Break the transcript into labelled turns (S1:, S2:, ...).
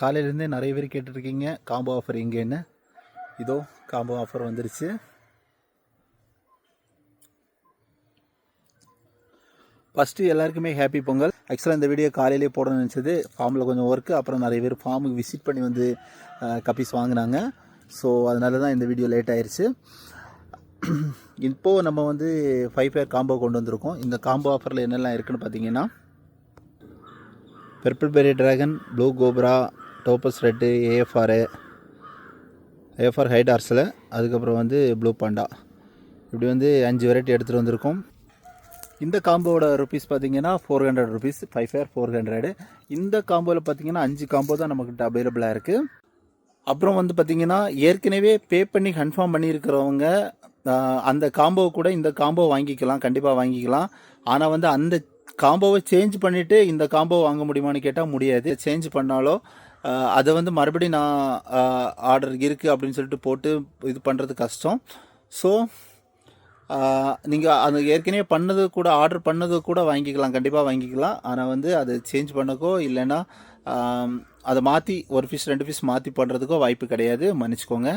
S1: காலையிலேருந்தே நிறைய பேர் கேட்டுட்ருக்கீங்க காம்போ ஆஃபர் எங்கேன்னு. இதோ காம்போ ஆஃபர் வந்துருச்சு. ஃபஸ்ட்டு எல்லாருக்குமே ஹாப்பி பொங்கல். ஆக்சுவலாக இந்த வீடியோ காலையிலே போடணும்னு நினச்சது, ஃபார்மில் கொஞ்சம் ஒர்க்கு, அப்புறம் நிறைய பேர் ஃபார்முக்கு விசிட் பண்ணி வந்து கப்பீஸ் வாங்கினாங்க. ஸோ அதனால தான் இந்த வீடியோ லேட் ஆயிடுச்சு. இப்போது நம்ம வந்து 5 பேர் காம்போ கொண்டு வந்திருக்கோம். இந்த காம்போ ஆஃபரில் என்னெல்லாம் இருக்குதுன்னு பார்த்தீங்கன்னா, purple berry dragon, blue cobra, topaz red, AFR height ஆர்ஸில், அதுக்கப்புறம் வந்து ப்ளூ பாண்டா, இப்படி வந்து 5 வெரைட்டி எடுத்துகிட்டு வந்திருக்கோம். இந்த காம்போவோட ருபீஸ் பார்த்தீங்கன்னா 400 ருபீஸ், 5 பேர் 400. இந்த காம்போவில் பார்த்தீங்கன்னா 5 காம்போ தான் நமக்கு அவைலபிளாக இருக்குது. அப்புறம் வந்து பார்த்திங்கன்னா ஏற்கனவே பே பண்ணி கன்ஃபார்ம் பண்ணியிருக்கிறவங்க அந்த காம்போ கூட இந்த காம்போ வாங்கிக்கலாம், கண்டிப்பாக வாங்கிக்கலாம். ஆனால் வந்து அந்த காம்போவை சேஞ்ச் பண்ணிவிட்டு இந்த காம்போ வாங்க முடியுமான்னு கேட்டால் முடியாது. சேஞ்ச் பண்ணாலோ அதை வந்து மறுபடியும் நான் ஆர்டர் இருக்குது அப்படின்னு சொல்லிட்டு போட்டு இது பண்ணுறது கஷ்டம். ஸோ நீங்கள் அது ஏற்கனவே பண்ணது கூட ஆர்டர் பண்ணது கூட வாங்கிக்கலாம், கண்டிப்பாக வாங்கிக்கலாம். ஆனால் வந்து அதை சேஞ்ச் பண்ணக்கோ இல்லைன்னா அதை மாற்றி ஒரு பீஸ் 2 பீஸ் மாற்றி பண்ணுறதுக்கோ வாய்ப்பு கிடையாது, மன்னிச்சிக்கோங்க.